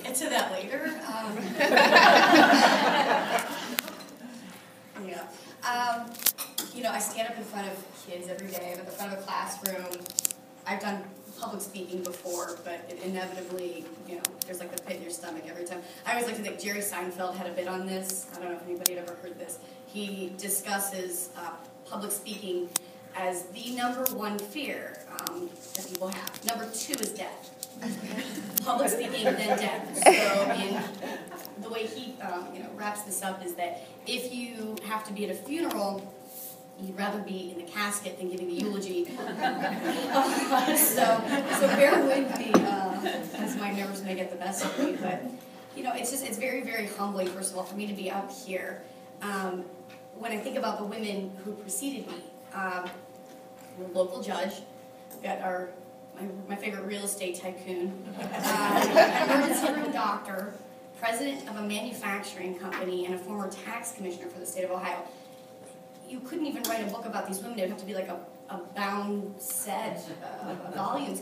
get to that later. I stand up in front of kids every day. I'm at the front of a classroom. I've done public speaking before, but inevitably, there's like the pit in your stomach every time. I always like to think Jerry Seinfeld had a bit on this. I don't know if anybody had ever heard this. He discusses public speaking as the #1 fear that people have. #2 is death. Public speaking, then death. So the way he wraps this up is that if you have to be at a funeral, you'd rather be in the casket than giving the eulogy. So bear with me, as my nerves may get the best of me. But it's very, very humbling, first of all, for me to be out here. When I think about the women who preceded me, the local judge, we've got my favorite real estate tycoon, emergency room doctor, president of a manufacturing company, and a former tax commissioner for the state of Ohio. You couldn't even write a book about these women. It would have to be like a bound set of volumes.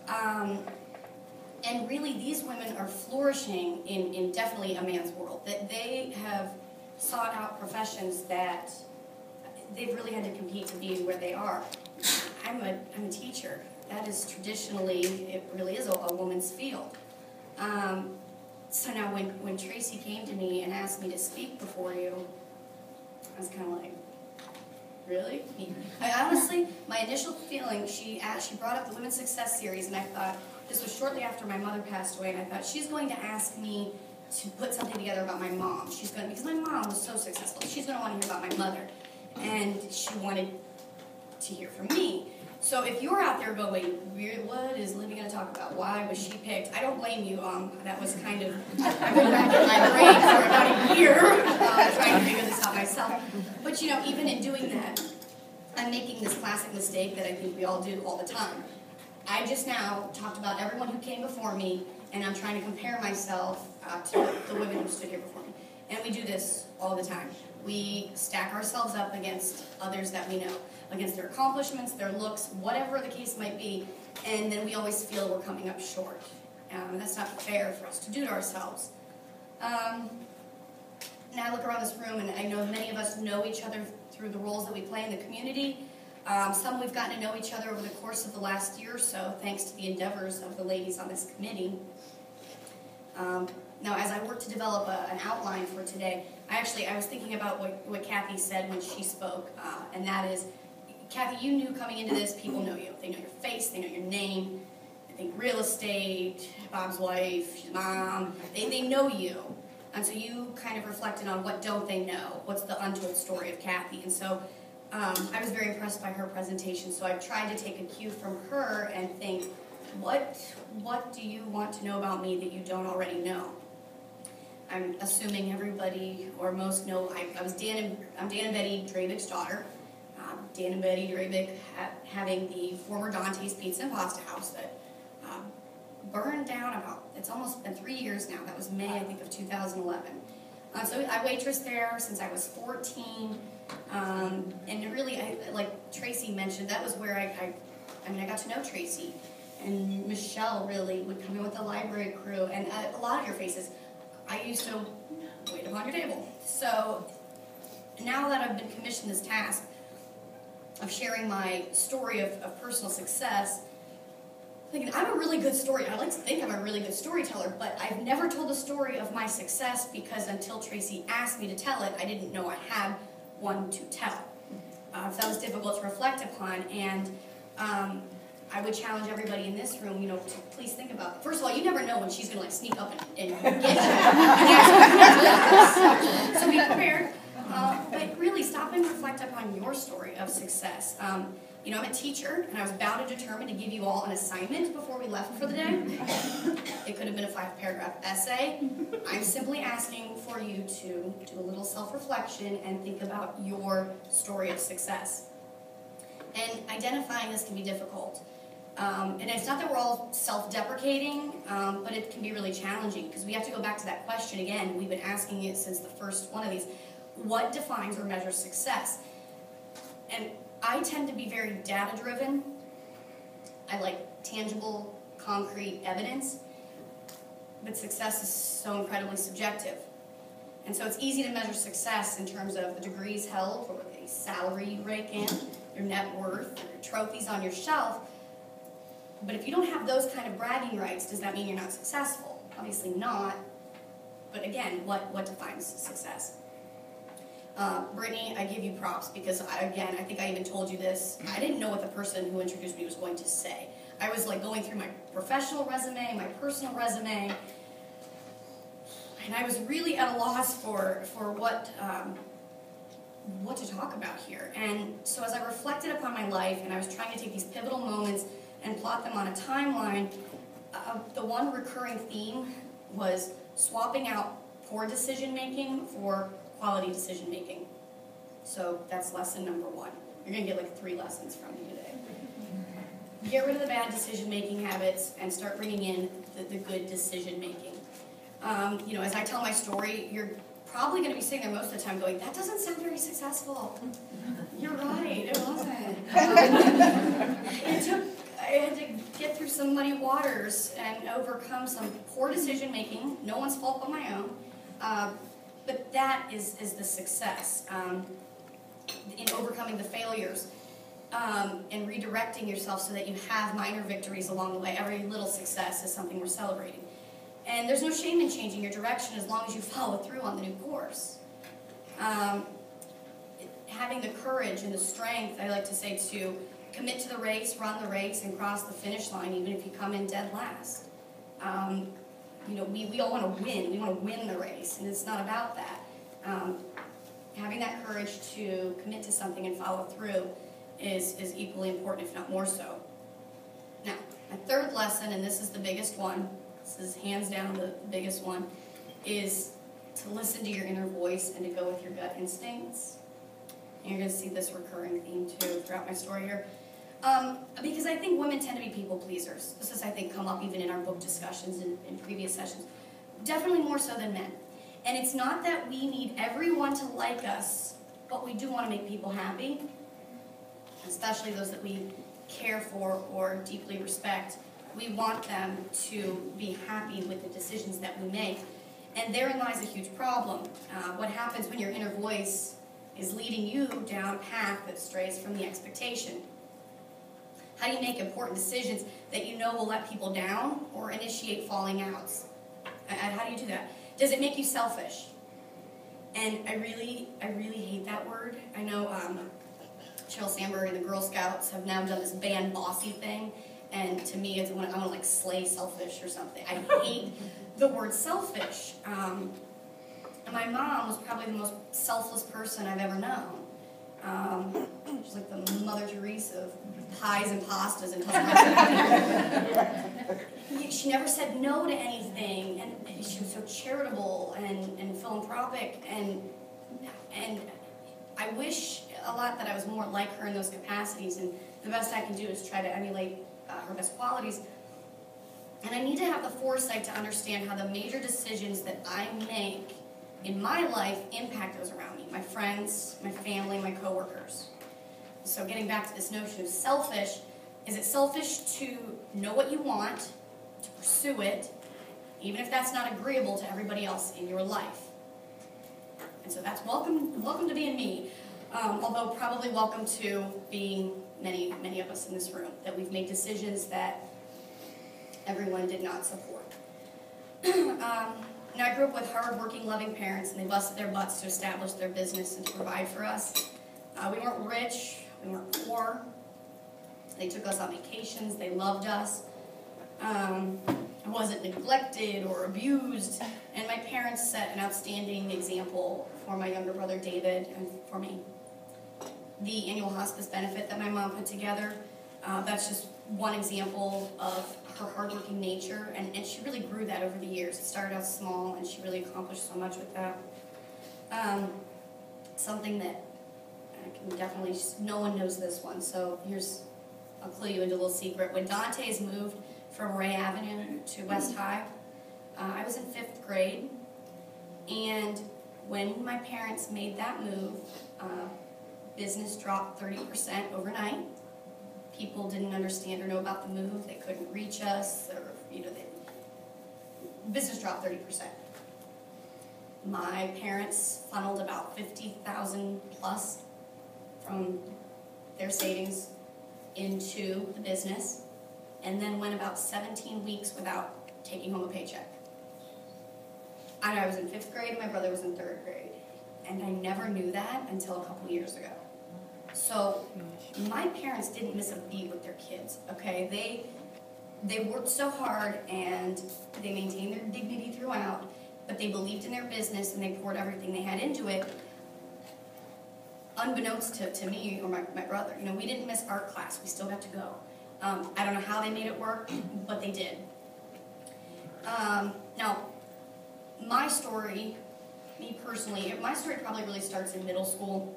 And really, these women are flourishing in definitely a man's world. That they have sought out professions that they've really had to compete to be where they are. I'm a teacher. That is traditionally, it really is a woman's field. So now when Tracy came to me and asked me to speak before you, I was kind of like, really? I honestly, my initial feeling, she brought up the Women's Success Series, and I thought, this was shortly after my mother passed away, and I thought, she's going to ask me to put something together about my mom. Because my mom was so successful, she's going to want to hear about my mother. And she wanted to hear from me. So if you're out there going, what is Libby going to talk about? Why was she picked? I don't blame you. That was kind of, I've been racking my brain for about a year trying to figure this out myself. But even in doing that, I'm making this classic mistake that I think we all do all the time. I just now talked about everyone who came before me, and I'm trying to compare myself to the women who stood here before me. And we do this all the time. We stack ourselves up against others that we know, against their accomplishments, their looks, whatever the case might be, and then we always feel we're coming up short. That's not fair for us to do to ourselves. Now I look around this room, and I know many of us know each other through the roles that we play in the community. Some we've gotten to know each other over the course of the last year or so, thanks to the endeavors of the ladies on this committee. Now, as I work to develop an outline for today, I was thinking about what Kathy said when she spoke, and that is, Kathy, you knew coming into this, people know you. They know your face, they know your name. I think real estate, Bob's wife, she's mom, they know you. And so you kind of reflected on what don't they know, what's the untold story of Kathy. And so I was very impressed by her presentation, so I've tried to take a cue from her and think, what do you want to know about me that you don't already know? I'm assuming everybody or most know I'm Dan and Betty Drabick's daughter. Dan and Betty Drabick having the former Dante's Pizza and Pasta House that burned down it's almost been 3 years now. That was May, I think, of 2011. So I waitressed there since I was 14. And really, like Tracy mentioned, that was where I got to know Tracy. And Michelle really would come in with the library crew. And a lot of your faces, I used to wait upon your table. So now that I've been commissioned this task of sharing my story of personal success, thinking, I'm a really good story. I like to think I'm a really good storyteller, but I've never told the story of my success because until Tracy asked me to tell it, I didn't know I had one to tell. So that was difficult to reflect upon, and I would challenge everybody in this room, to please think about it. First of all, you never know when she's going to sneak up and get you. So be prepared. But really, stop and reflect upon your story of success. I'm a teacher, and I was bound and determined to give you all an assignment before we left for the day. It could have been a 5-paragraph essay. I'm simply asking for you to do a little self-reflection and think about your story of success. And identifying this can be difficult. And it's not that we're all self-deprecating, but it can be really challenging because we have to go back to that question again. We've been asking it since the first one of these. What defines or measures success? And I tend to be very data-driven. I like tangible, concrete evidence. but success is so incredibly subjective. And so it's easy to measure success in terms of the degrees held, or the salary you rake in, your net worth, or your trophies on your shelf. But if you don't have those kind of bragging rights, does that mean you're not successful? Obviously not. But again, what defines success? Brittany, I give you props because, I think I even told you this. I didn't know what the person who introduced me was going to say. I was like going through my professional resume, my personal resume, and I was really at a loss for what to talk about here. And so as I reflected upon my life and I was trying to take these pivotal moments and plot them on a timeline, the one recurring theme was swapping out poor decision making for quality decision making. So that's lesson number 1. You're going to get like 3 lessons from me today. Get rid of the bad decision making habits and start bringing in the good decision making. As I tell my story, you're probably going to be sitting there most of the time going, that doesn't sound very successful. You're right, it wasn't. I had to get through some muddy waters and overcome some poor decision making, no one's fault but my own. But that is the success in overcoming the failures and redirecting yourself so that you have minor victories along the way. Every little success is something we're celebrating. And there's no shame in changing your direction as long as you follow through on the new course. Having the courage and the strength, I like to say, to commit to the race, run the race, and cross the finish line even if you come in dead last. We all want to win. We want to win the race, and it's not about that. Having that courage to commit to something and follow through is equally important, if not more so. Now, my third lesson, and this is the biggest one, this is hands down the biggest one, is to listen to your inner voice and to go with your gut instincts. And you're going to see this recurring theme too throughout my story here. Because I think women tend to be people pleasers. This has, I think, come up even in our book discussions in previous sessions. Definitely more so than men. And it's not that we need everyone to like us, but we do want to make people happy, especially those that we care for or deeply respect. We want them to be happy with the decisions that we make. And therein lies a huge problem. What happens when your inner voice is leading you down a path that strays from the expectation? How do you make important decisions that you know will let people down or initiate falling outs? How do you do that? Does it make you selfish? And I really hate that word. I know Sheryl Sandberg and the Girl Scouts have now done this band bossy thing, and to me it's when I want to like slay selfish or something. I hate the word selfish. And my mom was probably the most selfless person I've ever known. She's like the Mother Teresa of pies and pastas and she never said no to anything, and she was so charitable and philanthropic, and I wish a lot that I was more like her in those capacities, and the best I can do is try to emulate her best qualities. And I need to have the foresight to understand how the major decisions that I make in my life impact those around me, my friends, my family, my coworkers. So getting back to this notion of selfish, is it selfish to know what you want, to pursue it, even if that's not agreeable to everybody else in your life? And so that's welcome to being me, although probably welcome to being many of us in this room, that we've made decisions that everyone did not support. Now, I grew up with hard-working, loving parents, and they busted their butts to establish their business and to provide for us. We weren't rich, we weren't poor. They took us on vacations, they loved us. I wasn't neglected or abused, and my parents set an outstanding example for my younger brother David and for me. The annual hospice benefit that my mom put together, that's just one example of her hardworking nature, and she really grew that over the years. It started out small, and she really accomplished so much with that. Something that I can definitely, no one knows this one, so I'll clue you into a little secret. When Dante's moved from Ray Avenue to West High, I was in 5th grade, and when my parents made that move, business dropped 30% overnight. People didn't understand or know about the move. They couldn't reach us, or business dropped 30%. My parents funneled about $50,000 plus from their savings into the business, and then went about 17 weeks without taking home a paycheck. I was in 5th grade, my brother was in 3rd grade, and I never knew that until a couple years ago. So my parents didn't miss a beat with their kids, okay? They worked so hard and they maintained their dignity throughout, but they believed in their business and they poured everything they had into it, unbeknownst to me or my brother. You know, we didn't miss art class, we still got to go. I don't know how they made it work, but they did. Now, my story, me personally, my story probably really starts in middle school.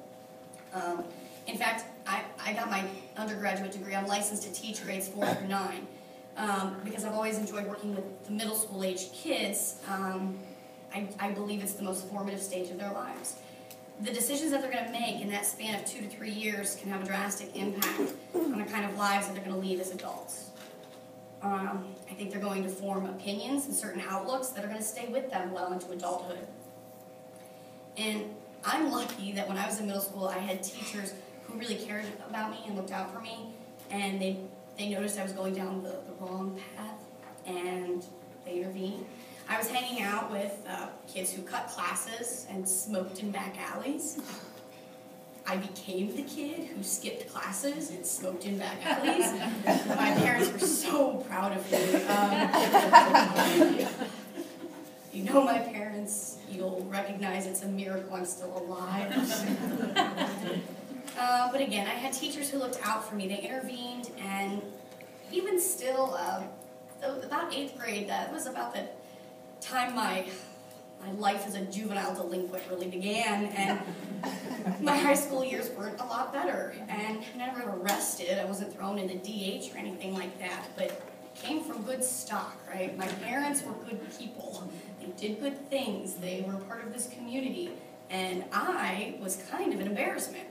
In fact, I got my undergraduate degree. I'm licensed to teach grades 4 through 9 because I've always enjoyed working with the middle school age kids. I believe it's the most formative stage of their lives. The decisions that they're going to make in that span of 2 to 3 years can have a drastic impact on the kind of lives that they're going to lead as adults. I think they're going to form opinions and certain outlooks that are going to stay with them well into adulthood. And I'm lucky that when I was in middle school, I had teachers who really cared about me and looked out for me, and they noticed I was going down the wrong path, and they intervened. I was hanging out with kids who cut classes and smoked in back alleys. I became the kid who skipped classes and smoked in back alleys. My parents were so proud of me. You know my parents, you'll recognize it's a miracle I'm still alive. But again, I had teachers who looked out for me. They intervened, and even still, about 8th grade, that was about the time my life as a juvenile delinquent really began, and my high school years weren't a lot better, and I never got arrested. I wasn't thrown into DH or anything like that, but came from good stock, right? My parents were good people. They did good things. They were part of this community, and I was kind of an embarrassment.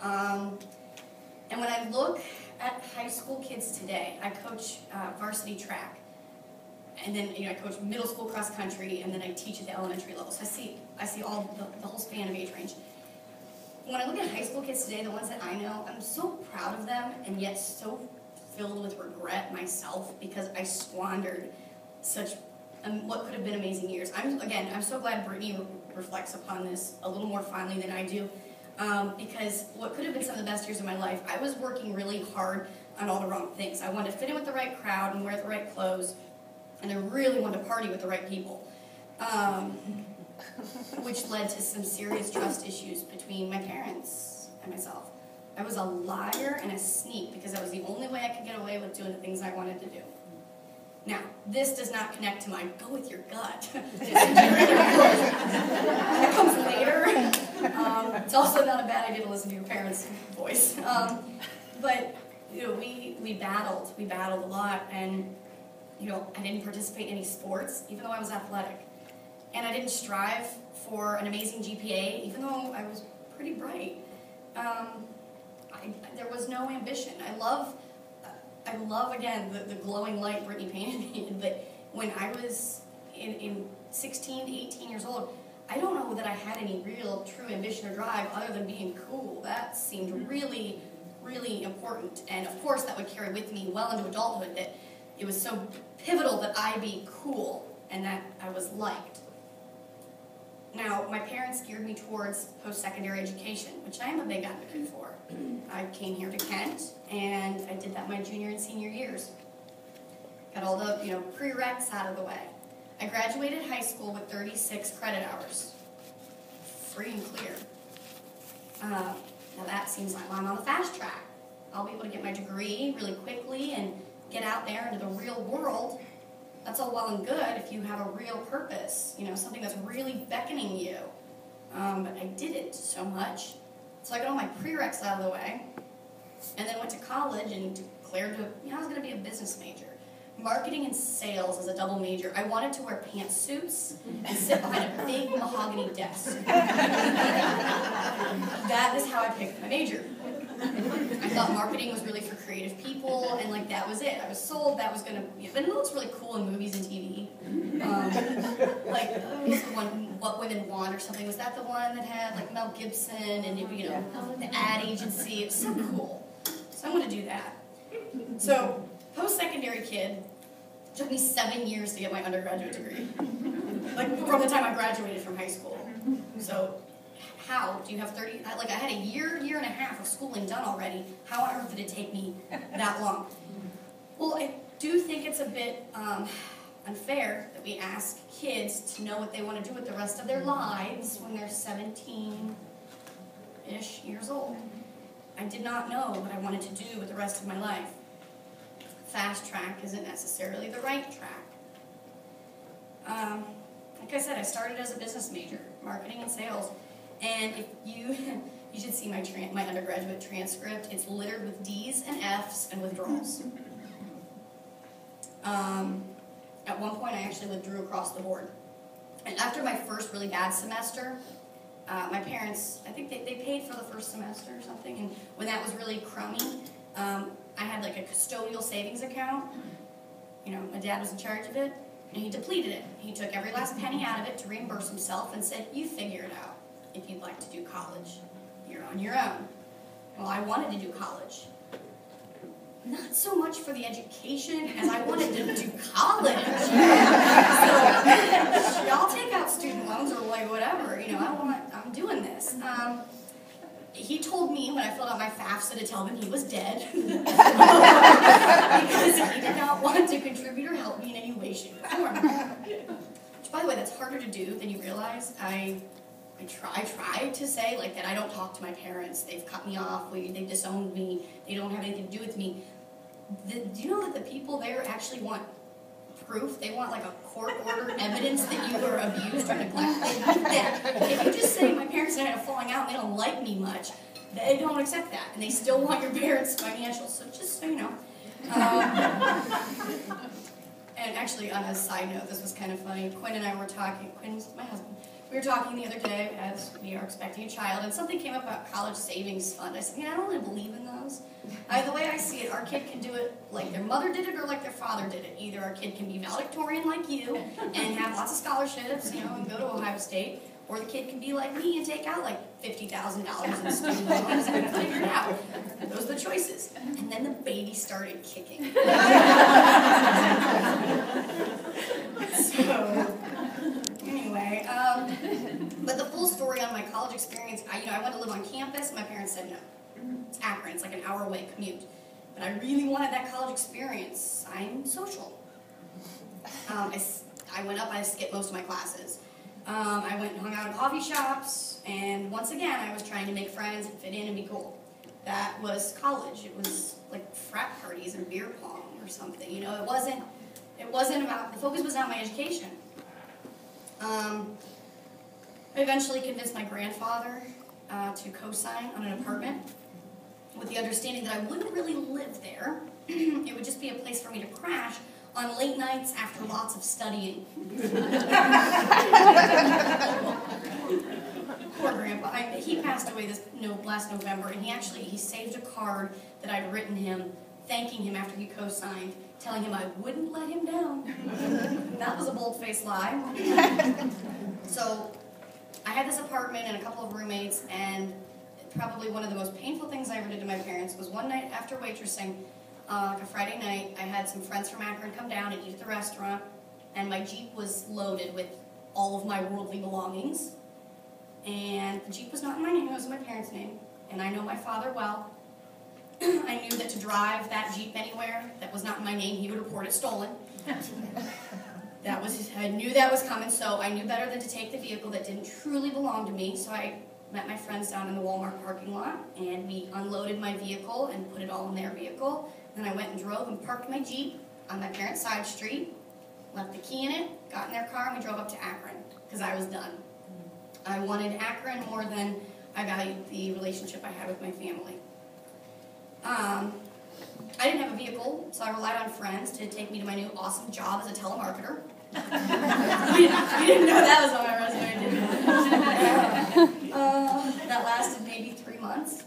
And when I look at high school kids today, I coach varsity track. And then I coach middle school cross country, and then I teach at the elementary level. So I see all the whole span of age range. When I look at high school kids today, the ones that I know, I'm so proud of them, and yet so filled with regret myself because I squandered such what could have been amazing years. I'm so glad Brittany reflects upon this a little more fondly than I do, because what could have been some of the best years of my life, I was working really hard on all the wrong things. I wanted to fit in with the right crowd and wear the right clothes, and I really wanted to party with the right people, which led to some serious trust issues between my parents and myself. I was a liar and a sneak because that was the only way I could get away with doing the things I wanted to do. Now, this does not connect to my go with your gut. That comes later. It's also not a bad idea to listen to your parents' voice. But we battled a lot, and I didn't participate in any sports, even though I was athletic. And I didn't strive for an amazing GPA, even though I was pretty bright. There was no ambition. I love again, the glowing light Brittany painted me, but when I was in 16 to 18 years old, I don't know that I had any real true ambition or drive other than being cool. That seemed really, really important. And of course that would carry with me well into adulthood, that it was so pivotal that I be cool and that I was liked. Now, my parents geared me towards post-secondary education, which I am a big advocate for. I came here to Kent, and I did that my junior and senior years. Got all the prereqs out of the way. I graduated high school with 36 credit hours, free and clear. Now that seems like I'm on the fast track. I'll be able to get my degree really quickly and get out there into the real world. That's all well and good if you have a real purpose, something that's really beckoning you. But I didn't so much. So I got all my prereqs out of the way, and then went to college and declared I was going to be a business major. marketing and sales as a double major. I wanted to wear pantsuits and sit behind a big mahogany desk. That is how I picked my major. I thought marketing was really for creative people, and like that was it. I was sold that was going to be, but it looks really cool in movies and TV. Like, what's the one, What Women Want or something? Was that the one that had like Mel Gibson and, you know, the ad agency? It was so cool. So I want to do that. So, post-secondary kid, it took me 7 years to get my undergraduate degree. Like, from the time I graduated from high school. So, how do you have 30, like I had a year and a half of schooling done already. How on earth did it take me that long? Well, I do think it's a bit unfair that we ask kids to know what they want to do with the rest of their lives when they're 17-ish years old. I did not know what I wanted to do with the rest of my life. Fast track isn't necessarily the right track. Like I said, I started as a business major, marketing and sales. And if you should see my undergraduate transcript. It's littered with D's and F's and withdrawals. At one point, I actually withdrew across the board. And after my first really bad semester, my parents, I think they paid for the first semester or something. And when that was really crummy, I had like a custodial savings account. You know, my dad was in charge of it, and he depleted it. He took every last penny out of it to reimburse himself and said, "You figure it out. If you'd like to do college, you're on your own." Well, I wanted to do college. Not so much for the education as I wanted to do college. So, y'all take out student loans or like whatever, you know, I'm doing this. He told me when I filled out my FAFSA to tell him he was dead because he did not want to contribute or help me in any way, shape, or form. Which, by the way, that's harder to do than you realize. I try to say like that I don't talk to my parents. They've cut me off. They've disowned me. They don't have anything to do with me. Do you know that the people there actually want proof? They want like a court-ordered evidence that you were abused or neglected. If you just say my parents and I had a falling out and they don't like me much, they don't accept that. And they still want your parents' financials. So just so you know. And actually, on a side note, this was kind of funny. Quinn and I were talking. Quinn's my husband. We were talking the other day as we are expecting a child, and something came up about college savings fund. I said, I don't really believe in those. The way I see it, our kid can do it like their mother did it or like their father did it. Either our kid can be valedictorian like you and have lots of scholarships, you know, and go to Ohio State, or the kid can be like me and take out like $50,000 in student loans and figure it out. Those are the choices. And then the baby started kicking. So, anyway, but the full story on my college experience, I went to live on campus, and my parents said no. It's Akron, it's like an hour-away commute. But I really wanted that college experience. I'm social. I went up, I skipped most of my classes. I went and hung out in coffee shops, and once again, I was trying to make friends and fit in and be cool. That was college. It was like frat parties and beer pong or something. You know, it wasn't about, the focus was not my education. I eventually convinced my grandfather to co-sign on an apartment with the understanding that I wouldn't really live there. It would just be a place for me to crash on late nights after lots of studying. Poor Grandpa. He passed away last November, and he saved a card that I'd written him, thanking him after he co-signed, telling him I wouldn't let him down. That was a bold-faced lie. So I had this apartment and a couple of roommates, and probably one of the most painful things I ever did to my parents was one night after waitressing, like a Friday night, I had some friends from Akron come down and eat at the restaurant, and my Jeep was loaded with all of my worldly belongings. And the Jeep was not in my name, it was in my parents' name. And I know my father well. I knew that to drive that Jeep anywhere that was not in my name, he would report it stolen. I knew that was coming, so I knew better than to take the vehicle that didn't truly belong to me. So I met my friends down in the Walmart parking lot, and we unloaded my vehicle and put it all in their vehicle. Then I went and drove and parked my Jeep on my parents' side street, left the key in it, got in their car, and we drove up to Akron, because I was done. I wanted Akron more than I valued the relationship I had with my family. I didn't have a vehicle, so I relied on friends to take me to my new awesome job as a telemarketer. You didn't know that was on my resume, did you? That lasted maybe 3 months.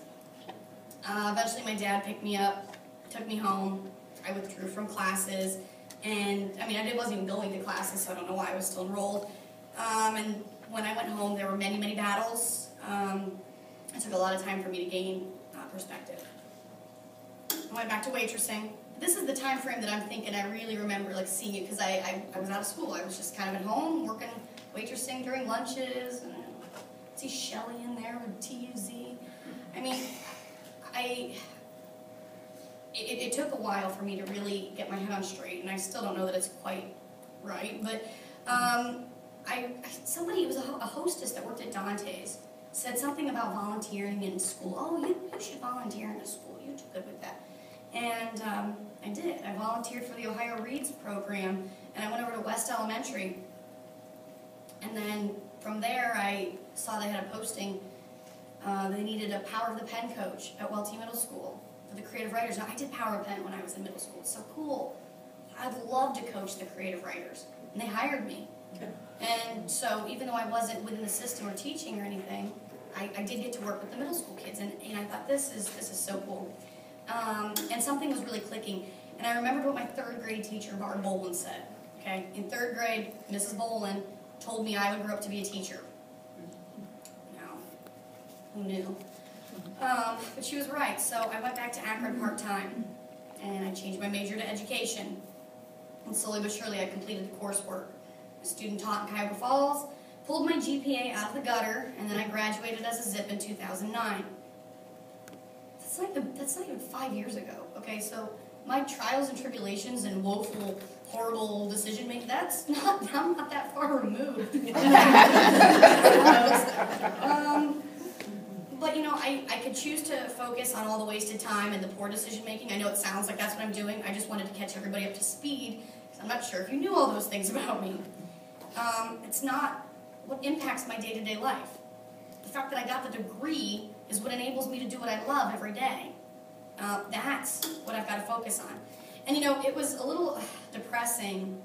Eventually my dad picked me up, took me home. I withdrew from classes, and I wasn't even going to classes, so I don't know why I was still enrolled. And when I went home, there were many, many battles. It took a lot of time for me to gain perspective. I went back to waitressing. This is the time frame that I'm thinking I really remember seeing it, because I was out of school. I was just kind of at home working waitressing during lunches. And I see Shelly in there with TUZ. It took a while for me to really get my head on straight, and I still don't know that it's quite right. But somebody, it was a hostess that worked at Dante's, said something about volunteering in school. Oh, you should volunteer in a school. You're too good with that. And I did. I volunteered for the Ohio Reads program, and I went over to West Elementary. And then from there, I saw they had a posting. They needed a Power of the Pen coach at Welty Middle School for the creative writers. Now, I did Power of Pen when I was in middle school. It's so cool. I'd love to coach the creative writers. And they hired me. And so even though I wasn't within the system or teaching or anything, I did get to work with the middle school kids. And I thought, this is so cool. And something was really clicking. And I remembered what my 3rd grade teacher, Barb Bolin, said. Okay, in 3rd grade, Mrs. Bolin told me I would grow up to be a teacher. Now, who knew? But she was right. So I went back to Akron part-time, and I changed my major to education. And slowly but surely, I completed the coursework. A student taught in Cuyahoga Falls, pulled my GPA out of the gutter, and then I graduated as a ZIP in 2009. That's not even 5 years ago, okay? So my trials and tribulations and woeful, horrible decision-making, I'm not that far removed. But, I could choose to focus on all the wasted time and the poor decision-making. I know it sounds like that's what I'm doing. I just wanted to catch everybody up to speed, because I'm not sure if you knew all those things about me. It's not what impacts my day-to-day life. The fact that I got the degree is what enables me to do what I love every day. That's what I've got to focus on. And it was a little depressing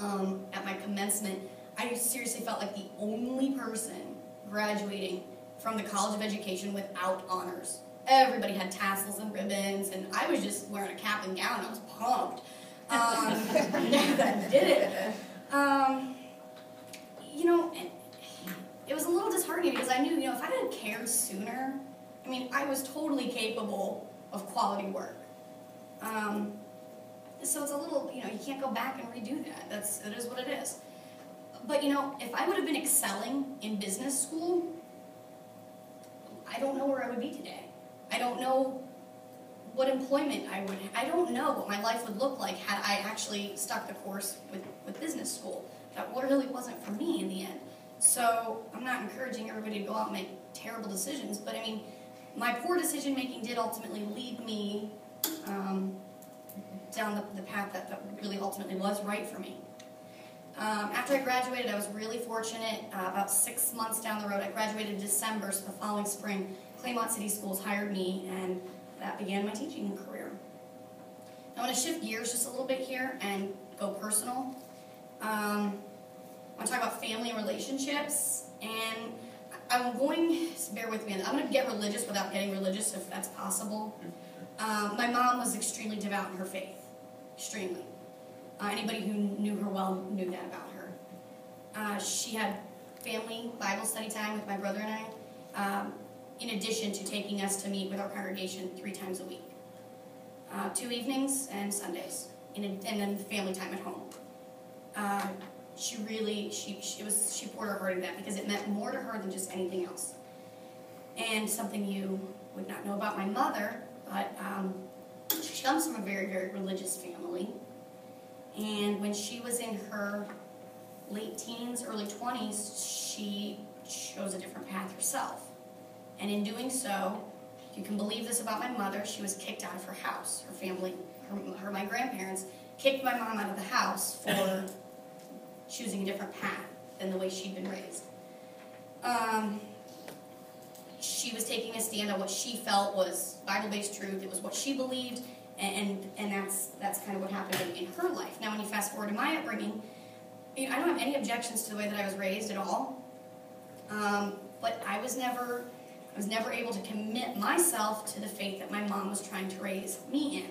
at my commencement. I seriously felt like the only person graduating from the College of Education without honors. Everybody had tassels and ribbons, and I was just wearing a cap and gown. I was pumped. I did it. It was a little disheartening because I knew, if I had cared sooner, I was totally capable of quality work. So it's a little, you can't go back and redo that. It is what it is. But, if I would have been excelling in business school, I don't know where I would be today. I don't know what employment I don't know what my life would look like had I actually stuck the course with business school. That really wasn't for me in the end. So I'm not encouraging everybody to go out and make terrible decisions, but my poor decision making did ultimately lead me down the path that really ultimately was right for me. After I graduated, I was really fortunate. About 6 months down the road, I graduated in December, so the following spring, Claymont City Schools hired me, and that began my teaching career. I want to shift gears just a little bit here and go personal. I want to talk about family and relationships, and I'm going, bear with me, I'm going to get religious without getting religious if that's possible. My mom was extremely devout in her faith, extremely. Anybody who knew her well knew that about her. She had family Bible study time with my brother and I, in addition to taking us to meet with our congregation 3 times a week. 2 evenings and Sundays, and then family time at home. She poured her heart into that because it meant more to her than just anything else. And something you would not know about my mother, but she comes from a very, very religious family. And when she was in her late teens, early 20s, she chose a different path herself. And in doing so, if you can believe this about my mother, she was kicked out of her house. Her family, my grandparents, kicked my mom out of the house for choosing a different path than the way she'd been raised. She was taking a stand on what she felt was Bible-based truth. It was what she believed, And that's kind of what happened in her life. Now, when you fast forward to my upbringing, I don't have any objections to the way that I was raised at all. But I was never able to commit myself to the faith that my mom was trying to raise me in.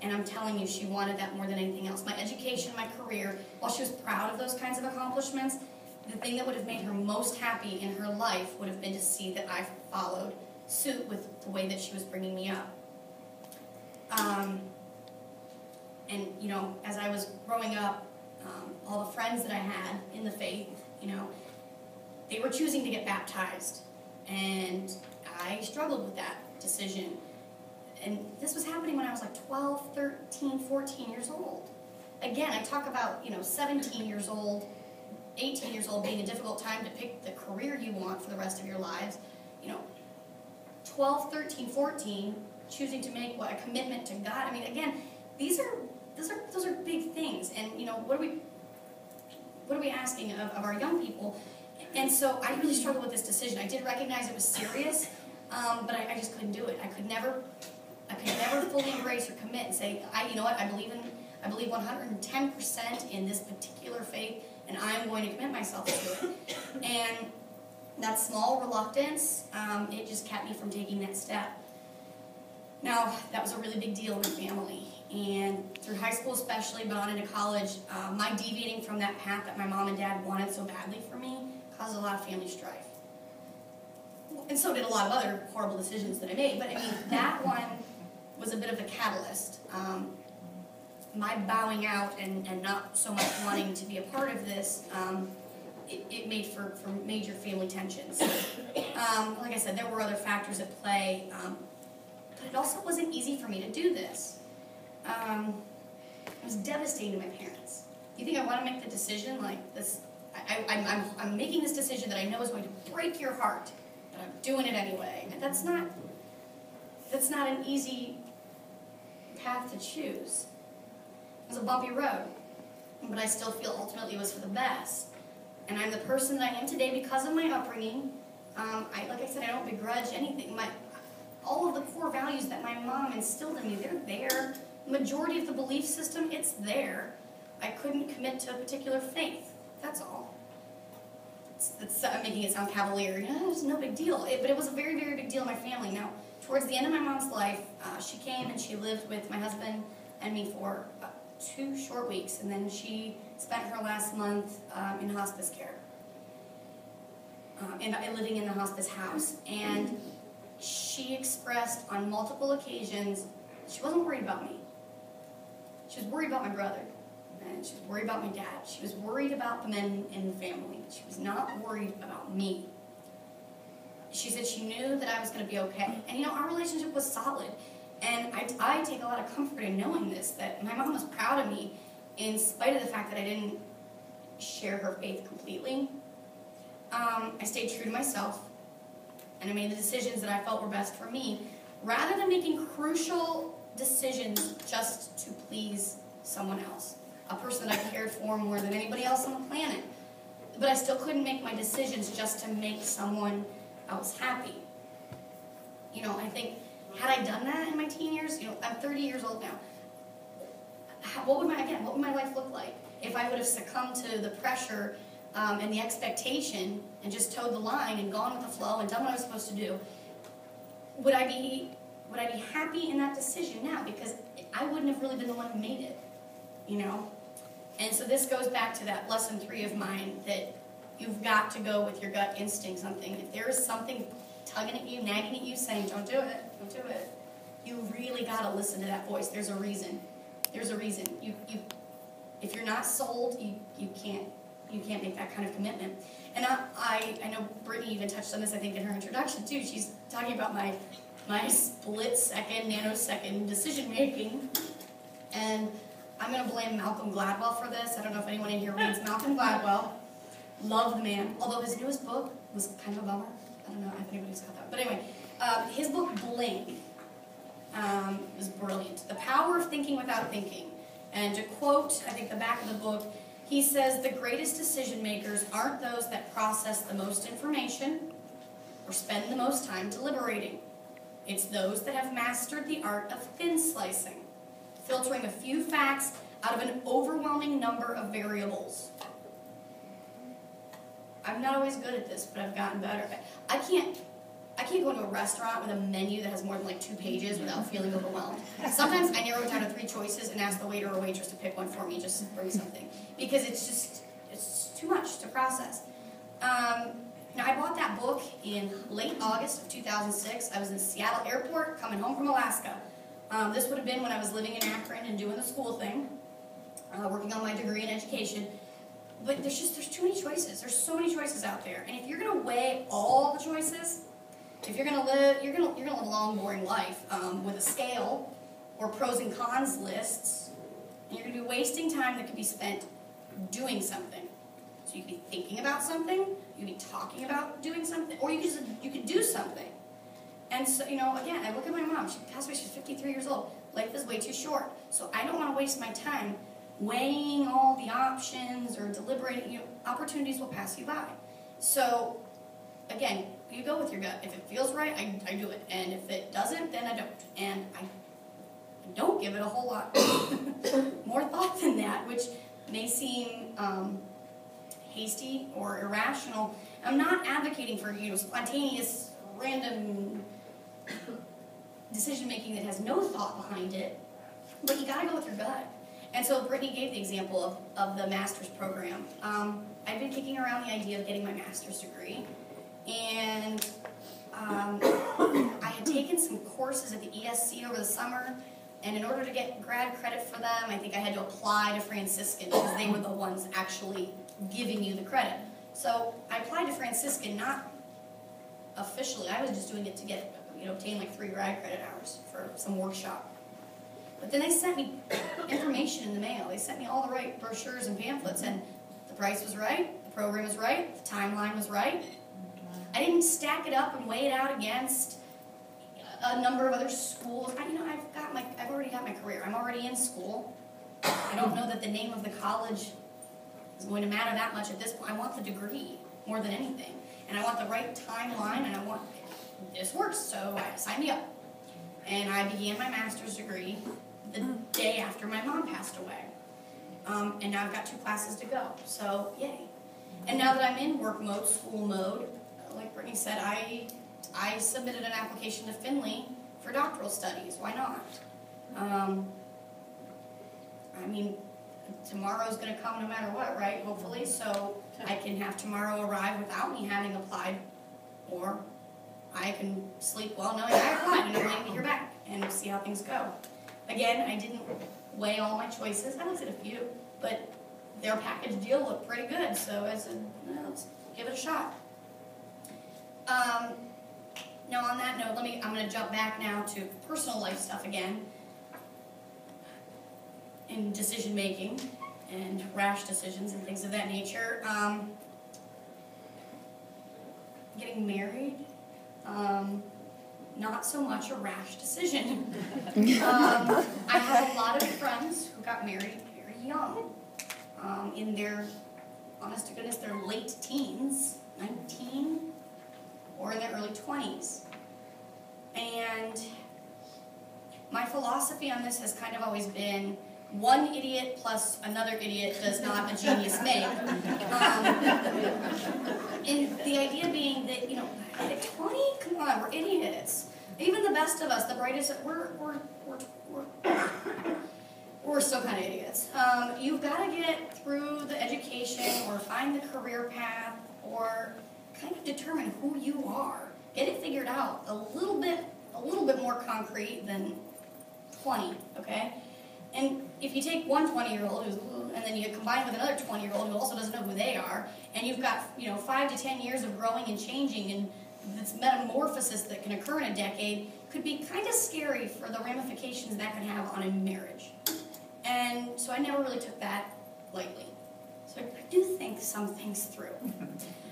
And I'm telling you, she wanted that more than anything else. My education, my career, while she was proud of those kinds of accomplishments, the thing that would have made her most happy in her life would have been to see that I followed suit with the way that she was bringing me up. And, as I was growing up, all the friends that I had in the faith, they were choosing to get baptized. And I struggled with that decision. And this was happening when I was like 12, 13, 14 years old. Again, I talk about, 17 years old, 18 years old being a difficult time to pick the career you want for the rest of your lives. 12, 13, 14, choosing to make a commitment to God. I mean, again, those are big things. And what are we asking of our young people? And so I really struggled with this decision. I did recognize it was serious, but I just couldn't do it. I could never fully embrace or commit and say, I believe 110% in this particular faith, and I'm going to commit myself to it. And that small reluctance, it just kept me from taking that step. Now, that was a really big deal in my family. And through high school especially, but on into college, my deviating from that path that my mom and dad wanted so badly for me caused a lot of family strife. And so did a lot of other horrible decisions that I made. But that one was a bit of a catalyst. My bowing out and not so much wanting to be a part of this, it made for major family tensions. Like I said, there were other factors at play, but it also wasn't easy for me to do this. It was devastating to my parents. You think I want to make the decision like this? I'm making this decision that I know is going to break your heart, but I'm doing it anyway. And that's not an easy path to choose. It was a bumpy road, but I still feel ultimately it was for the best. And I'm the person that I am today because of my upbringing. Like I said, I don't begrudge anything. All of the core values that my mom instilled in me, they're there. The majority of the belief system, it's there. I couldn't commit to a particular faith. That's all. I'm making it sound cavalier. It's no big deal. But it was a very, very big deal in my family. Now, towards the end of my mom's life, she came and she lived with my husband and me for 2 short weeks, and then she spent her last month in hospice care, and living in the hospice house. And she expressed on multiple occasions she wasn't worried about me. She was worried about my brother, and she was worried about my dad. She was worried about the men in the family. She was not worried about me. She said she knew that I was going to be okay. And our relationship was solid. And I take a lot of comfort in knowing this, that my mom was proud of me in spite of the fact that I didn't share her faith completely. I stayed true to myself, and I made the decisions that I felt were best for me, rather than making crucial decisions just to please someone else, a person that I cared for more than anybody else on the planet. But I still couldn't make my decisions just to make someone else happy. I think, had I done that in my teen years, I'm 30 years old now, what would my life look like if I would have succumbed to the pressure and the expectation and just towed the line and gone with the flow and done what I was supposed to do? Would I be happy in that decision now? Because I wouldn't have really been the one who made it, And so this goes back to that lesson 3 of mine, that you've got to go with your gut instinct. If there is something tugging at you, nagging at you, saying, don't do it, you really got to listen to that voice. There's a reason. If you're not sold, you can't make that kind of commitment. And I know Brittany even touched on this, I think, in her introduction too. She's talking about my split-second, nanosecond decision-making. And I'm going to blame Malcolm Gladwell for this. I don't know if anyone in here reads Malcolm Gladwell. Love the man. Although his newest book was kind of a bummer. I don't know if anybody's got that. But anyway, his book, Blink, was brilliant. The Power of Thinking Without Thinking. And to quote, I think, the back of the book, he says, the greatest decision makers aren't those that process the most information or spend the most time deliberating. It's those that have mastered the art of thin slicing. filtering a few facts out of an overwhelming number of variables. I'm not always good at this, but I've gotten better. I can't go into a restaurant with a menu that has more than like 2 pages without feeling overwhelmed. Sometimes I narrow it down to 3 choices and ask the waiter or waitress to pick one for me, just bring something. Because it's too much to process. Now, I bought that book in late August of 2006. I was in Seattle Airport coming home from Alaska. This would have been when I was living in Akron and doing the school thing, working on my degree in education. But there's too many choices. There's so many choices out there. And if you're going to weigh all the choices, if you're going to live, you're going to live a long, boring life with a scale or pros and cons lists, and you're going to be wasting time that could be spent doing something. So you could be thinking about something, you could be talking about doing something, or you could do something. And so, again, I look at my mom. She passed away. She's 53 years old. Life is way too short. So I don't want to waste my time weighing all the options or deliberating. Opportunities will pass you by. So, again, you go with your gut. If it feels right, I do it. And if it doesn't, then I don't. And I don't give it a whole lot more thought than that, which may seem hasty or irrational. I'm not advocating for spontaneous, random decision-making that has no thought behind it, but you gotta go with your gut. And so Brittany gave the example of the master's program. I've been kicking around the idea of getting my master's degree, and I had taken some courses at the ESC over the summer, and in order to get grad credit for them, I think I had to apply to Franciscan because they were the ones actually giving you the credit. So I applied to Franciscan, not officially. I was just doing it to get, obtain like 3 grad credit hours for some workshop. But then they sent me information in the mail. They sent me all the right brochures and pamphlets, and the price was right, the program was right, the timeline was right. I didn't stack it up and weigh it out against a number of other schools. I've already got my career. I'm already in school. I don't know that the name of the college is going to matter that much at this point. I want the degree more than anything. And I want the right timeline, and I want, this works, so sign me up. And I began my master's degree the day after my mom passed away. And now I've got 2 classes to go, so yay. And now that I'm in work mode, school mode, like Brittany said, I submitted an application to Findlay for doctoral studies. Why not? Tomorrow's going to come no matter what, right? Hopefully, so I can have tomorrow arrive without me having applied, or I can sleep well knowing I applied and I'm waiting to hear back and see how things go. Again, I didn't weigh all my choices. I looked at a few, but their package deal looked pretty good, so I said, let's give it a shot. Now on that note, I'm going to jump back now to personal life stuff again, in decision making and rash decisions and things of that nature. Getting married, not so much a rash decision. I have a lot of friends who got married very young, in their, honest to goodness, their late teens, 19, or in their early 20s. And my philosophy on this has kind of always been, one idiot plus another idiot does not a genius make. And the idea being that, at 20, come on, we're idiots. Even the best of us, the brightest, we're still kind of idiots. You've got to get through the education or find the career path or kind of determine who you are. Get it figured out a little bit more concrete than 20, okay? And if you take one 20-year-old and then you combine with another 20-year-old who also doesn't know who they are, and you've got 5 to 10 years of growing and changing, and this metamorphosis that can occur in a decade could be kind of scary for the ramifications that can have on a marriage. And so I never really took that lightly. So I do think some things through.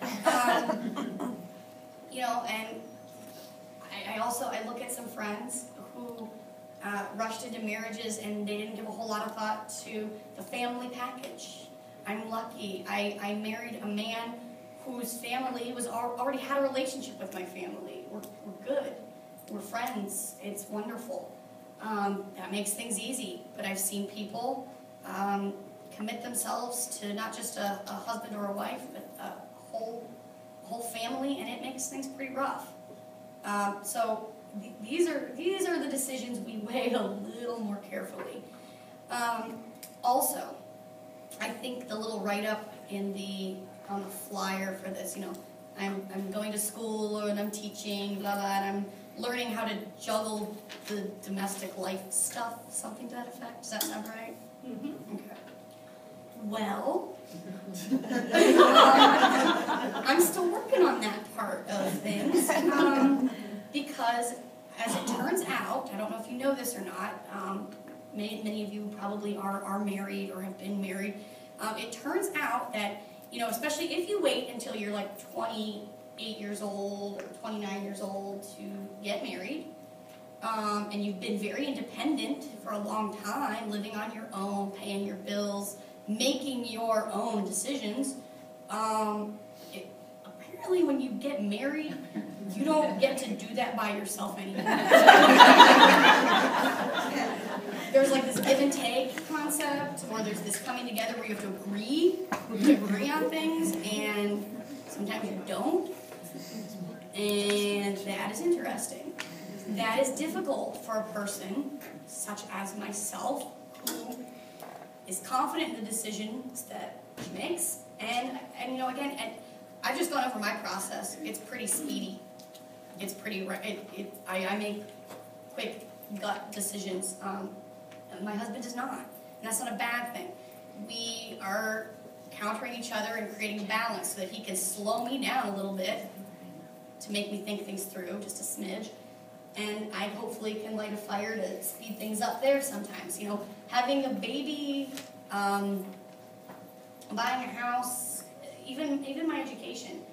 And I look at some friends who rushed into marriages and they didn't give a whole lot of thought to the family package. I'm lucky. I married a man whose family already had a relationship with my family. We're good. We're friends. It's wonderful. That makes things easy. But I've seen people commit themselves to not just a husband or a wife, but a whole family, and it makes things pretty rough. So these are the decisions we weigh a little more carefully. Also, I think the little write-up on the flyer for this, I'm going to school and I'm teaching, blah blah, and I'm learning how to juggle the domestic life stuff, something to that effect. Does that sound right? Mm-hmm. Okay. Well, I'm still working on that part of things, because as it turns out, I don't know if you know this or not, many of you probably are married or have been married. It turns out that, especially if you wait until you're like 28 years old or 29 years old to get married, and you've been very independent for a long time, living on your own, paying your bills, making your own decisions, apparently when you get married, you don't get to do that by yourself anymore. There's like this give and take concept, or there's this coming together where you have to agree on things, and sometimes you don't. And that is interesting. That is difficult for a person such as myself, who is confident in the decisions that she makes. And again, I've just gone over my process. It's pretty speedy. It's pretty, I make quick gut decisions. My husband does not. And that's not a bad thing. We are countering each other and creating balance so that he can slow me down a little bit to make me think things through, just a smidge. And I hopefully can light a fire to speed things up there sometimes. Having a baby, buying a house, even my education.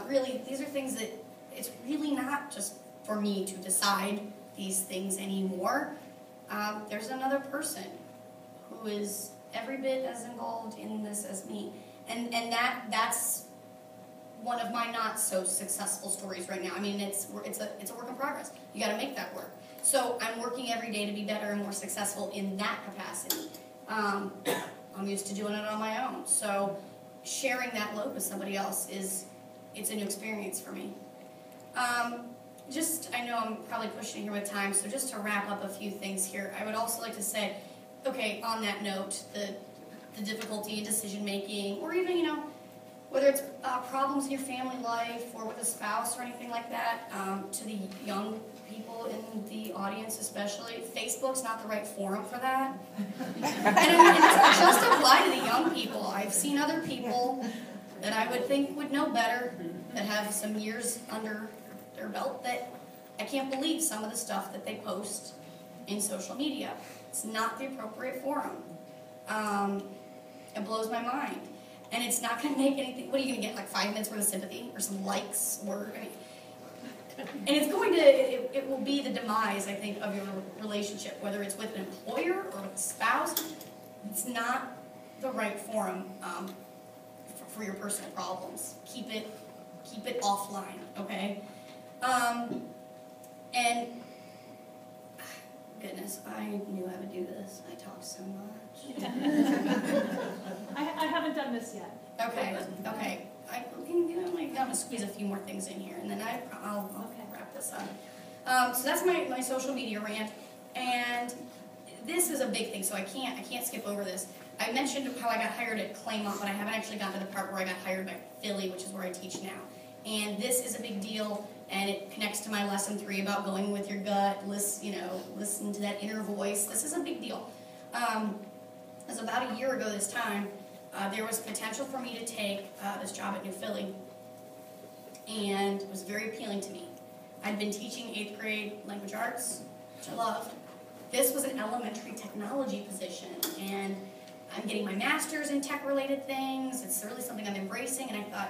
Really, these are things that it's really not just for me to decide these things anymore. There's another person who is every bit as involved in this as me. And that's one of my not so successful stories right now. I mean, it's a work in progress. You got to make that work. So I'm working every day to be better and more successful in that capacity. I'm used to doing it on my own. So sharing that load with somebody else it's a new experience for me. I know I'm probably pushing here with time, so just to wrap up a few things here, I would also like to say, okay, on that note, the difficulty in decision making, or even, whether it's problems in your family life or with a spouse or anything like that, to the young people in the audience especially, Facebook's not the right forum for that. And it doesn't just apply to the young people. I've seen other people that I would think would know better, that have some years under their belt, that I can't believe some of the stuff that they post in social media. It's not the appropriate forum. It blows my mind. And it's not going to make anything. What are you going to get, like 5 minutes worth of sympathy or some likes? And it's going to, it will be the demise, I think, of your relationship, whether it's with an employer or with a spouse. It's not the right forum for your personal problems. Keep it offline, okay? And goodness, I knew I would do this. I talk so much. I haven't done this yet. Okay. I'm going to squeeze a few more things in here, and then I'll wrap this up. So that's my social media rant, and this is a big thing, so I can't skip over this. I mentioned how I got hired at Claymont, but I haven't actually gotten to the part where I got hired by Philly, which is where I teach now. And this is a big deal, and it connects to my lesson 3 about going with your gut, listen to that inner voice. This is a big deal. It was about a year ago this time, there was potential for me to take this job at New Philly, and it was very appealing to me. I'd been teaching 8th grade language arts, which I loved. This was an elementary technology position, and I'm getting my master's in tech-related things. It's really something I'm embracing, and I thought,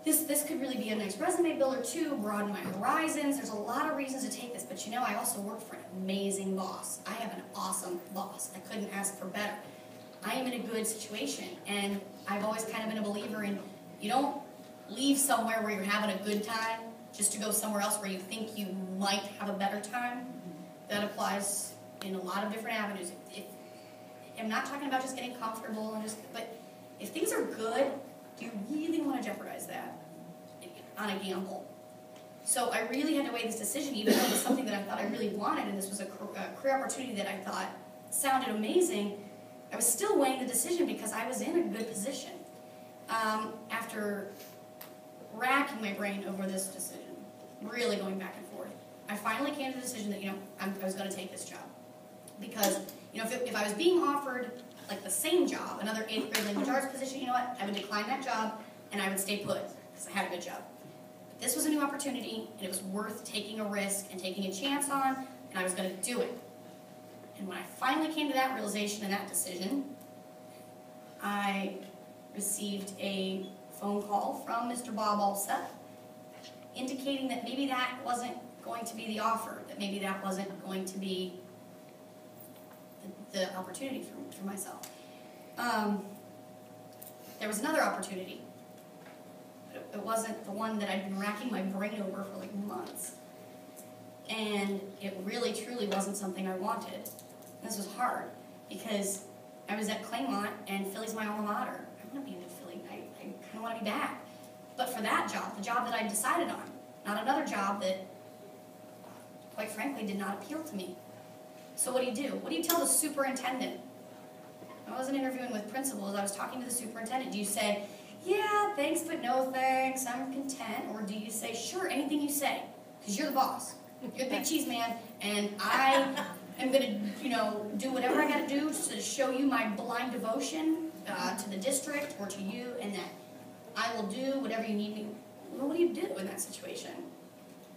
this could really be a nice resume builder too, broaden my horizons. There's a lot of reasons to take this, but I also work for an amazing boss. I have an awesome boss. I couldn't ask for better. I am in a good situation, and I've always kind of been a believer in, you don't leave somewhere where you're having a good time just to go somewhere else where you think you might have a better time. That applies in a lot of different avenues. I'm not talking about just getting comfortable, but if things are good, do you really want to jeopardize that on a gamble? So I really had to weigh this decision, even though it was something that I thought I really wanted, and this was a career opportunity that I thought sounded amazing. I was still weighing the decision because I was in a good position. After racking my brain over this decision, really going back and forth, I finally came to the decision that, I was going to take this job. Because, if I was being offered, like, the same job, another 8th grade language arts position, you know what, I would decline that job, and I would stay put, because I had a good job. But this was a new opportunity, and it was worth taking a risk and taking a chance on, and I was going to do it. And when I finally came to that realization and that decision, I received a phone call from Mr. Bob Alsep, indicating that maybe that wasn't going to be the offer, that maybe that wasn't going to be the opportunity for myself. There was another opportunity, but it wasn't the one that I'd been racking my brain over for like months. And it really, truly wasn't something I wanted. And this was hard, because I was at Claymont, and Philly's my alma mater. I want to be in Philly. I kind of want to be back. But for that job, the job that I decided on, not another job that, quite frankly, did not appeal to me. So what do? What do you tell the superintendent? I wasn't interviewing with principals. I was talking to the superintendent. Do you say, yeah, thanks, but no thanks, I'm content? Or do you say, sure, anything you say, because you're the boss. You're the big cheese man, and I am going to, do whatever I got to do to show you my blind devotion to the district or to you, and that I will do whatever you need me. Well, what do you do in that situation?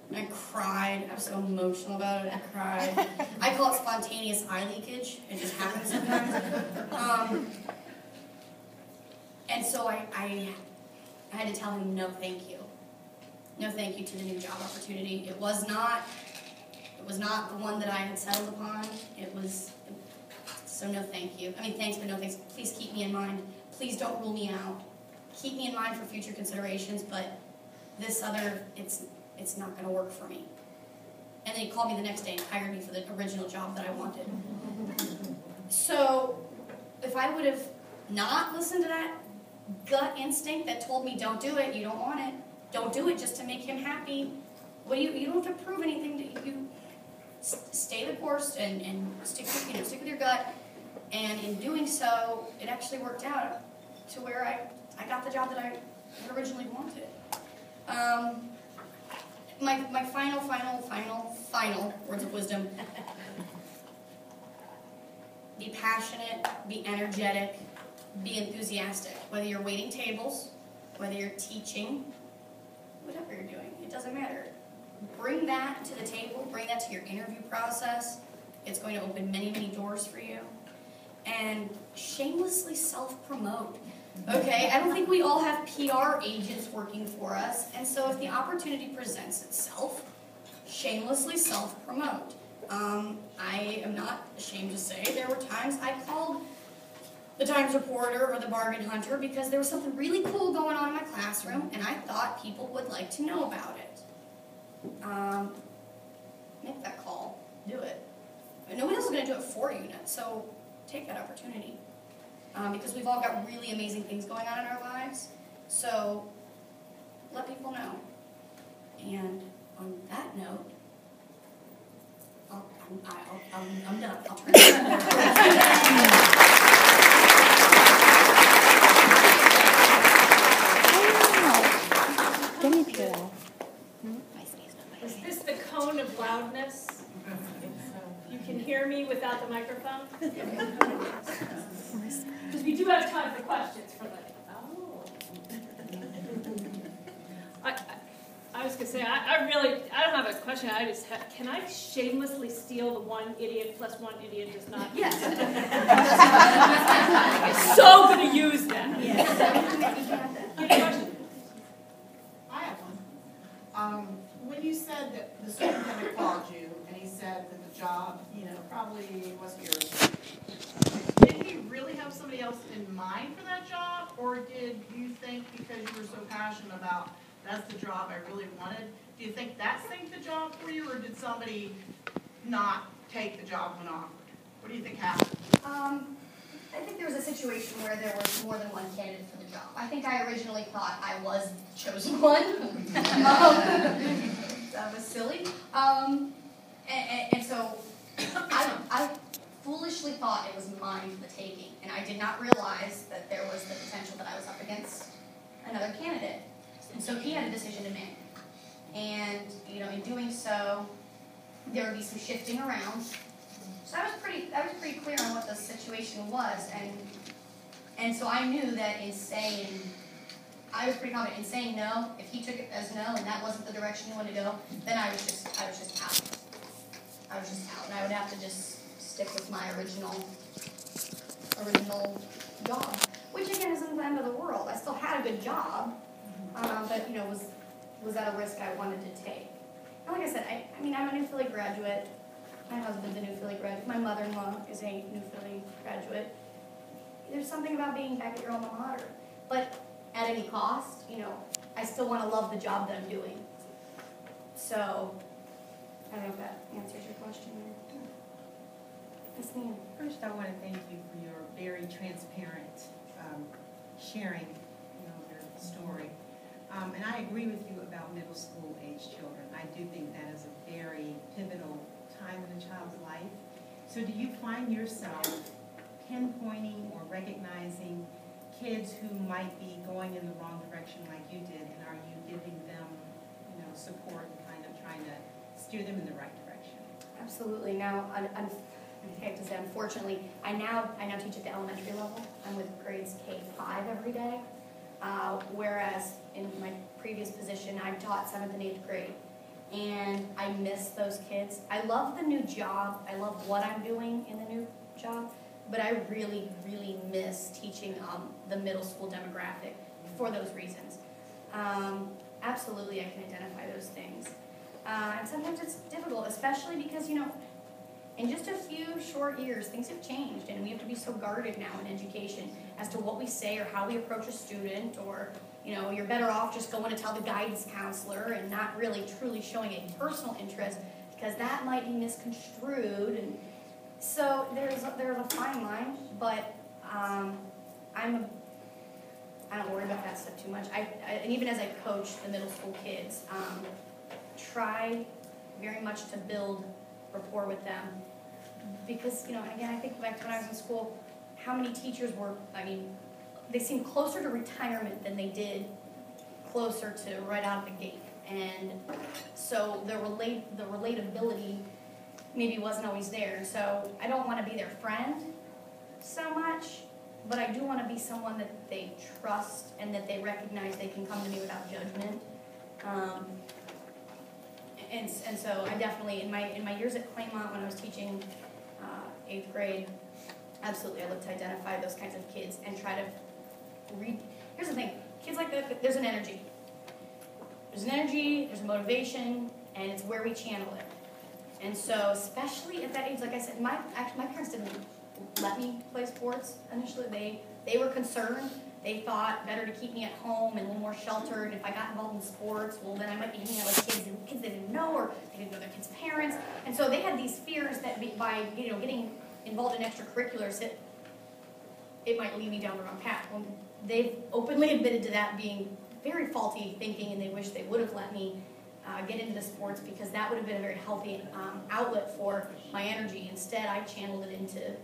And I cried. I was so emotional about it. I cried. I call it spontaneous eye leakage. It just happens sometimes. And so I had to tell him, no, thank you. No, thank you to the new job opportunity. It was not the one that I had settled upon. So no, thank you. I mean, thanks, but no thanks. Please keep me in mind. Please don't rule me out. Keep me in mind for future considerations, but this other, it's not going to work for me. And then he called me the next day and hired me for the original job that I wanted. So if I would have not listened to that gut instinct that told me, don't do it, you don't want it, don't do it just to make him happy, well, you don't have to prove anything. You stay the course and stick with your gut. And in doing so, it actually worked out to where I got the job that I originally wanted. My final words of wisdom. Be passionate, be energetic, be enthusiastic. Whether you're waiting tables, whether you're teaching, whatever you're doing, it doesn't matter. Bring that to the table, bring that to your interview process. It's going to open many, many doors for you. And shamelessly self-promote. Okay, I don't think we all have PR agents working for us, and so if the opportunity presents itself, shamelessly self-promote. I am not ashamed to say there were times I called the Times Reporter or the Bargain Hunter because there was something really cool going on in my classroom, and I thought people would like to know about it. Make that call. Do it. And nobody else is going to do it for you, so take that opportunity. Because we've all got really amazing things going on in our lives. So let people know. And on that note, I'm done. I'll turn it over. Give me Peter. Is this the cone of loudness? You can hear me without the microphone? Because we do have time for questions for the... I was going to say, I don't have a question. Can I shamelessly steal the one idiot plus one idiot does not? Yes. I'm so going to use that. Yes. Give a question. I have one. When you said that the superintendent called you and he said that the job, probably wasn't yours, did he really have somebody else in mind for that job, or did you think because you were so passionate about that's the job I really wanted, Do you think that synced the job for you, or did somebody not take the job when offered? What do you think happened? I think there was a situation where there was more than one candidate for the job. I think I originally thought I was the chosen one. That was silly. And so I foolishly thought it was mine for the taking, and I did not realize that there was the potential that I was up against another candidate. And so he had a decision to make. And, you know, in doing so, there would be some shifting around. So I was pretty clear on what the situation was, and so I knew that I was pretty confident in saying no. If he took it as no, and that wasn't the direction he wanted to go, then I was just out. I was just out, and I would have to just stick with my original job, which again isn't the end of the world. I still had a good job, but you know was at a risk I wanted to take. And like I said, I mean I'm a New Philly graduate. My husband's a New Philly graduate. My mother-in-law is a New Philly graduate. There's something about being back at your alma mater. But at any cost, you know, I still want to love the job that I'm doing. So, I don't know if that answers your question. Yes, ma'am. First, I want to thank you for your very transparent sharing, your story. And I agree with you about middle school age children. I do think that is a very pivotal time in a child's life. So do you find yourself pinpointing or recognizing kids who might be going in the wrong direction like you did, and are you giving them, support and kind of trying to steer them in the right direction? Absolutely. Now, I have to say, unfortunately, I now teach at the elementary level. I'm with grades K-5 every day, whereas in my previous position, I taught 7th and 8th grade. And I miss those kids. I love the new job. I love what I'm doing in the new job. But I really, really miss teaching the middle school demographic for those reasons. Absolutely, I can identify those things. And sometimes it's difficult, especially because, in just a few short years, things have changed. And we have to be so guarded now in education as to what we say or how we approach a student, or you're better off just going to tell the guidance counselor and not really truly showing a personal interest, because that might be misconstrued. And so there's a fine line, but I don't worry about that stuff too much. And even as I coach the middle school kids, try very much to build rapport with them, because again, I think back to when I was in school, how many teachers they seemed closer to retirement than they did closer to right out of the gate. And so the relatability maybe wasn't always there. So I don't want to be their friend so much, but I do want to be someone that they trust and that they recognize they can come to me without judgment. And so I definitely, in my years at Claymont when I was teaching 8th grade, absolutely I look to identify those kinds of kids and try to read. Here's the thing, kids like that, there's an energy. There's an energy, there's a motivation, and it's where we channel it. And so, especially at that age, like I said, my parents didn't let me play sports initially. They were concerned. They thought better to keep me at home and a little more sheltered. If I got involved in sports, well, then I might be hanging out with kids they didn't know, or they didn't know their kids' parents. And so they had these fears that by getting involved in extracurriculars, it might lead me down the wrong path. Well, they've openly admitted to that being very faulty thinking, and they wish they would have let me get into the sports, because that would have been a very healthy outlet for my energy. Instead, I channeled it into,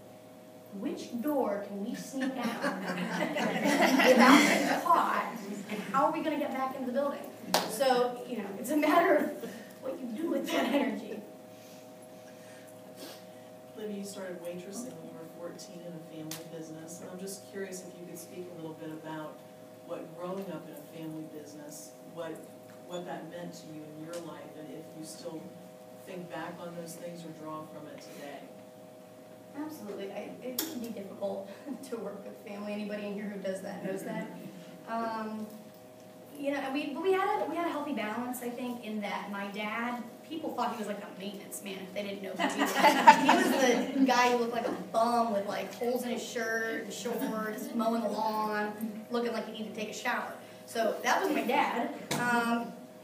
which door can we sneak out without getting caught, and how are we going to get back into the building? So, it's a matter of what you do with that energy. Libby, you started waitressing when you were 14 in a family business, and I'm just curious if you could speak a little bit about what growing up in a family business, what that meant to you in your life, and if you still think back on those things or draw from it today. Absolutely. It can be difficult to work with family. Anybody in here who does that knows that. We had a healthy balance, I think, in that my dad, people thought he was like a maintenance man if they didn't know who he was. He was the guy who looked like a bum with like holes in his shirt, shorts, mowing the lawn, looking like he needed to take a shower. So that was my dad.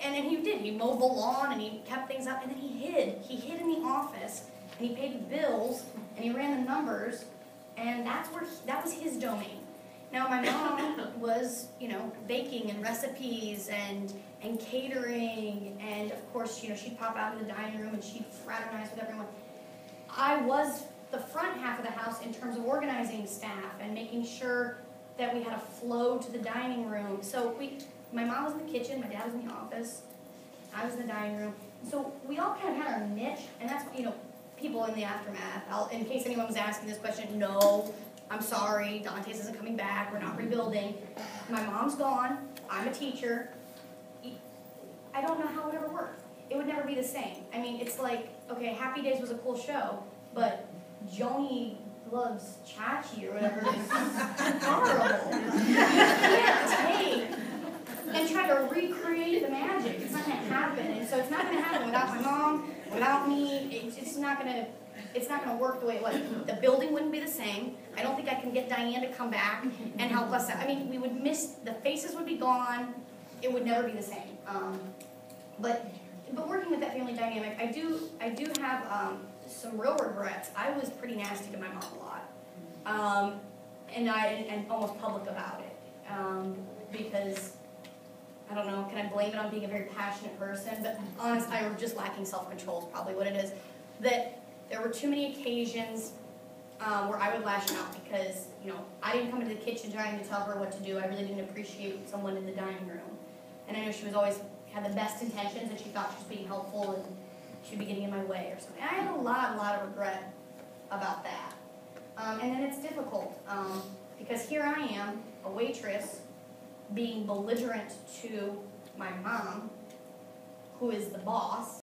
And then he did. He mowed the lawn and he kept things up, and then he hid. He hid in the office and he paid the bills and he ran the numbers, and that was his domain. Now my mom was, baking and recipes and catering, and of course, she'd pop out in the dining room and she'd fraternize with everyone. I was the front half of the house in terms of organizing staff and making sure that we had a flow to the dining room. So my mom was in the kitchen, my dad was in the office, I was in the dining room. So we all kind of had our niche, and that's what, people in the aftermath. In case anyone was asking this question, no, I'm sorry, Dante's isn't coming back, we're not rebuilding. My mom's gone, I'm a teacher. I don't know how it would ever work. It would never be the same. I mean, it's like, okay, Happy Days was a cool show, but Joni Loves Chachi or whatever is horrible. You can't take and try to recreate the magic. It's not going to happen. And so it's not going to happen without my mom, without me. It's not going to work the way it was. The building wouldn't be the same. I don't think I can get Diane to come back and help us out. I mean, we would miss, the faces would be gone. It would never be the same. But working with that family dynamic, I do have some real regrets. I was pretty nasty to my mom a lot, and almost public about it, because I don't know. Can I blame it on being a very passionate person? But honestly, I was just lacking self-control is probably what it is. That there were too many occasions where I would lash out because I didn't come into the kitchen trying to tell her what to do. I really didn't appreciate someone in the dining room, and I know she was always had the best intentions, and she thought she was being helpful and she'd be getting in my way or something. And I had a lot of regret about that. And then it's difficult because here I am, a waitress, being belligerent to my mom, who is the boss,